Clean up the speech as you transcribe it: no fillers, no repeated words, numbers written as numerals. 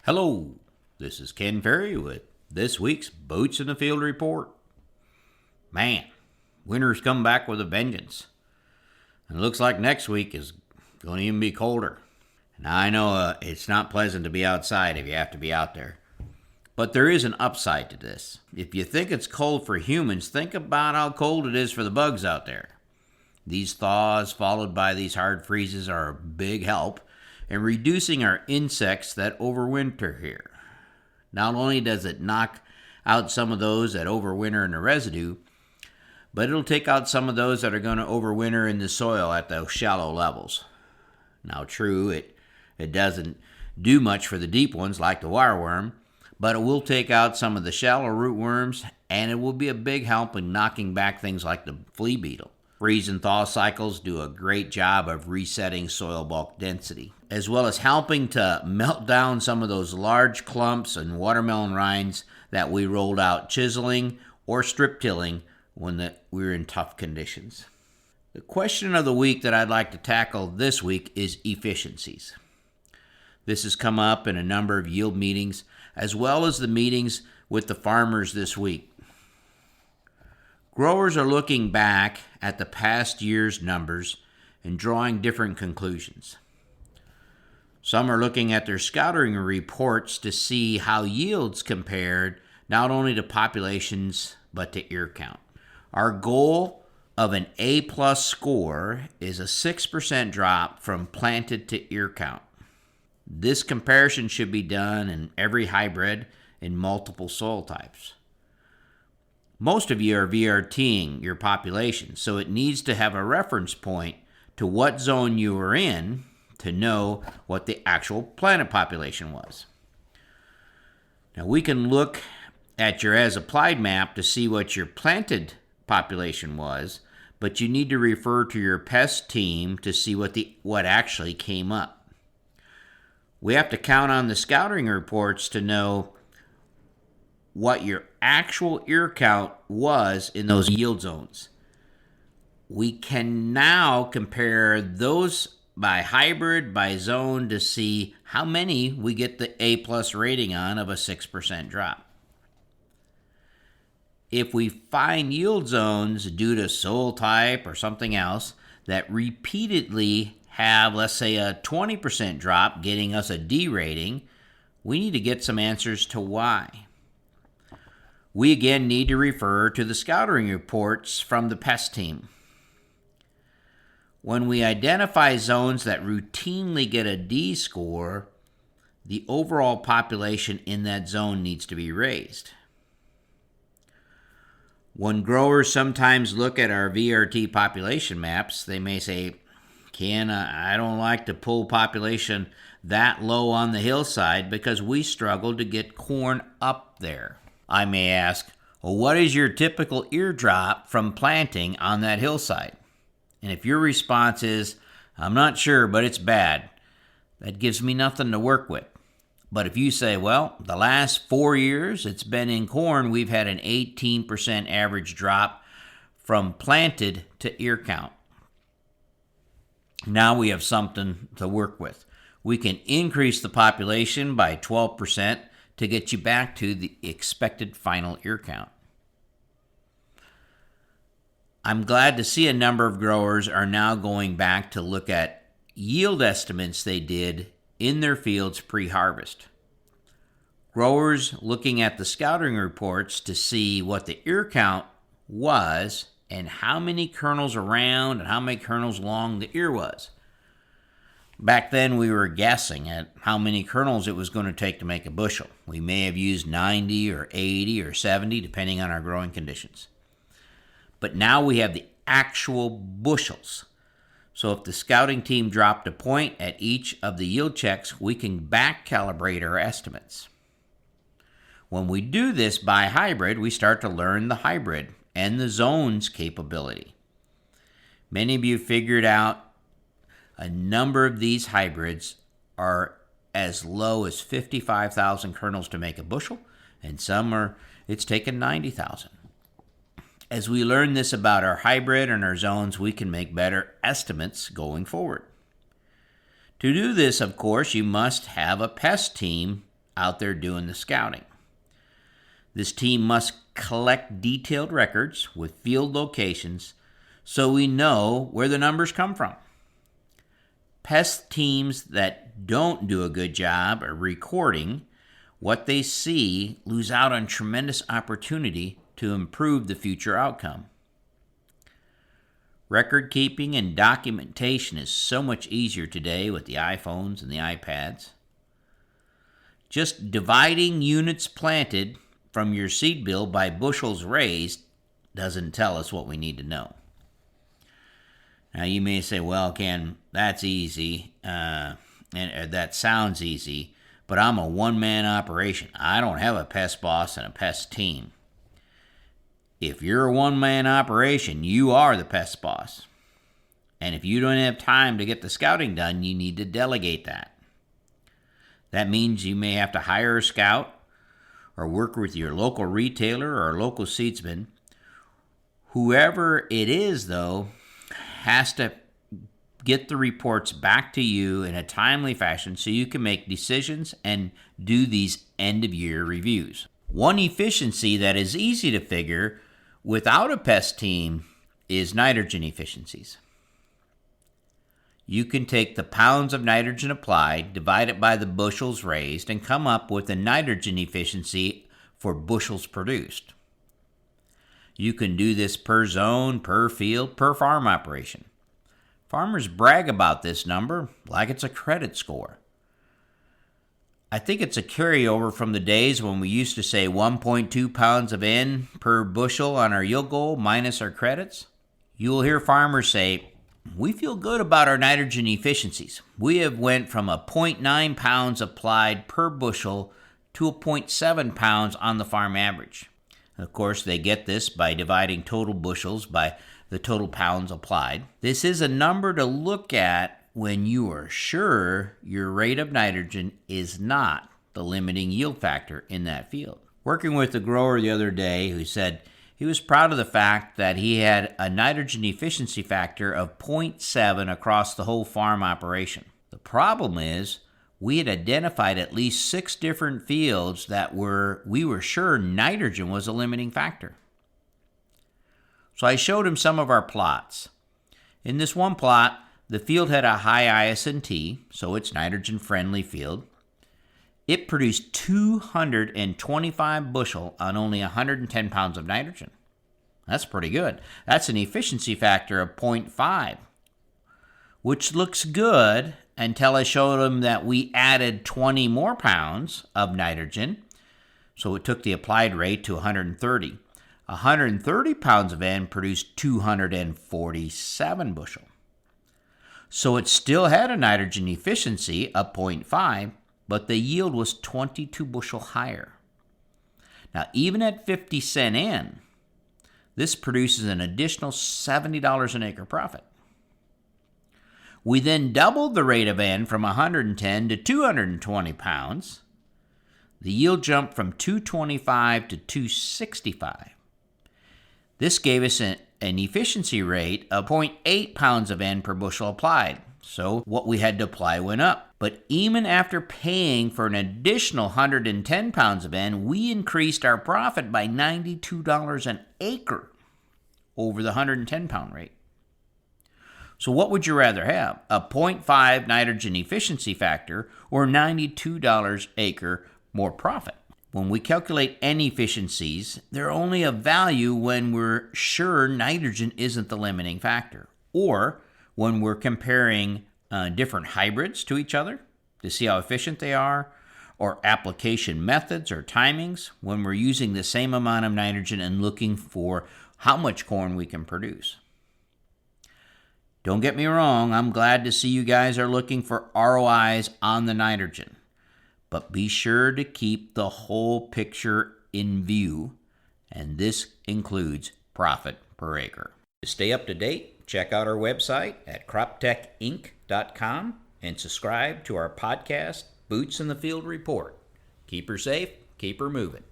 Hello, this is Ken Ferry with this week's Boots in the Field report. Man, winter's come back with a vengeance. And it looks like next week is going to even be colder. Now I know it's not pleasant to be outside if you have to be out there. But there is an upside to this. If you think it's cold for humans, think about how cold it is for the bugs out there. These thaws followed by these hard freezes are a big help in reducing our insects that overwinter here. Not only does it knock out some of those that overwinter in the residue, but it'll take out some of those that are going to overwinter in the soil at those shallow levels. Now, true, it doesn't do much for the deep ones like the wireworm, but it will take out some of the shallow root worms, and it will be a big help in knocking back things like the flea beetle. Freeze and thaw cycles do a great job of resetting soil bulk density, as well as helping to melt down some of those large clumps and watermelon rinds that we rolled out chiseling or strip tilling when we were in tough conditions. The question of the week that I'd like to tackle this week is efficiencies. This has come up in a number of yield meetings, as well as the meetings with the farmers this week. Growers are looking back at the past year's numbers and drawing different conclusions. Some are looking at their scouting reports to see how yields compared not only to populations but to ear count. Our goal of an A+ score is a 6% drop from planted to ear count. This comparison should be done in every hybrid in multiple soil types. Most of you are VRTing your population, so it needs to have a reference point to what zone you were in to know what the actual planted population was. Now we can look at your as applied map to see what your planted population was, but you need to refer to your pest team to see what actually came up. We have to count on the scouting reports to know what your actual ear count was in those yield zones. We can now compare those by hybrid, by zone, to see how many we get the A+ rating on of a 6% drop. If we find yield zones due to soil type or something else that repeatedly have, let's say, a 20% drop, getting us a D rating, we need to get some answers to why. We again need to refer to the scouting reports from the pest team. When we identify zones that routinely get a D score, the overall population in that zone needs to be raised. When growers sometimes look at our VRT population maps, they may say, Ken, I don't like to pull population that low on the hillside because we struggle to get corn up there. I may ask, well, what is your typical ear drop from planting on that hillside? And if your response is, I'm not sure, but it's bad, that gives me nothing to work with. But if you say, well, the last 4 years it's been in corn, we've had an 18% average drop from planted to ear count. Now we have something to work with. We can increase the population by 12% to get you back to the expected final ear count. I'm glad to see a number of growers are now going back to look at yield estimates they did in their fields pre-harvest. Growers looking at the scouting reports to see what the ear count was and how many kernels around and how many kernels long the ear was. Back then, we were guessing at how many kernels it was going to take to make a bushel. We may have used 90 or 80 or 70, depending on our growing conditions. But now we have the actual bushels. So if the scouting team dropped a point at each of the yield checks, we can back calibrate our estimates. When we do this by hybrid, we start to learn the hybrid and the zone's capability. Many of you figured out a number of these hybrids are as low as 55,000 kernels to make a bushel, and it's taken 90,000. As we learn this about our hybrid and our zones, we can make better estimates going forward. To do this, of course, you must have a pest team out there doing the scouting. This team must collect detailed records with field locations so we know where the numbers come from. Pest teams that don't do a good job of recording what they see lose out on tremendous opportunity to improve the future outcome. Record keeping and documentation is so much easier today with the iPhones and the iPads. Just dividing units planted from your seed bill by bushels raised doesn't tell us what we need to know. Now you may say, well, Ken, that's easy, and that sounds easy, but I'm a one-man operation. I don't have a pest boss and a pest team. If you're a one-man operation, you are the pest boss. And if you don't have time to get the scouting done, you need to delegate that. That means you may have to hire a scout or work with your local retailer or local seedsman. Whoever it is, though, has to get the reports back to you in a timely fashion so you can make decisions and do these end-of-year reviews. One efficiency that is easy to figure without a pest team is nitrogen efficiencies. You can take the pounds of nitrogen applied, divide it by the bushels raised, and come up with a nitrogen efficiency for bushels produced. You can do this per zone, per field, per farm operation. Farmers brag about this number like it's a credit score. I think it's a carryover from the days when we used to say 1.2 pounds of N per bushel on our yield goal minus our credits. You will hear farmers say, we feel good about our nitrogen efficiencies. We have went from a 0.9 pounds applied per bushel to a 0.7 pounds on the farm average. Of course, they get this by dividing total bushels by the total pounds applied. This is a number to look at when you are sure your rate of nitrogen is not the limiting yield factor in that field. Working with a grower the other day who said he was proud of the fact that he had a nitrogen efficiency factor of 0.7 across the whole farm operation. The problem is we had identified at least 6 different fields that we were sure nitrogen was a limiting factor. So I showed him some of our plots. In this one plot, the field had a high IS&T, so it's nitrogen-friendly field. It produced 225 bushel on only 110 pounds of nitrogen. That's pretty good. That's an efficiency factor of 0.5, which looks good until I showed him that we added 20 more pounds of nitrogen, so it took the applied rate to 130. 130 pounds of N produced 247 bushel. So it still had a nitrogen efficiency of 0.5, but the yield was 22 bushel higher. Now, even at 50 cent N, this produces an additional $70 an acre profit. We then doubled the rate of N from 110 to 220 pounds. The yield jumped from 225 to 265. This gave us an efficiency rate of 0.8 pounds of N per bushel applied. So what we had to apply went up. But even after paying for an additional 110 pounds of N, we increased our profit by $92 an acre over the 110 pound rate. So what would you rather have? A 0.5 nitrogen efficiency factor or $92 acre more profit? When we calculate N efficiencies, they're only of value when we're sure nitrogen isn't the limiting factor, or when we're comparing different hybrids to each other to see how efficient they are, or application methods or timings when we're using the same amount of nitrogen and looking for how much corn we can produce. Don't get me wrong, I'm glad to see you guys are looking for ROIs on the nitrogen. But be sure to keep the whole picture in view, and this includes profit per acre. To stay up to date, check out our website at croptechinc.com and subscribe to our podcast, Boots in the Field Report. Keep her safe, keep her moving.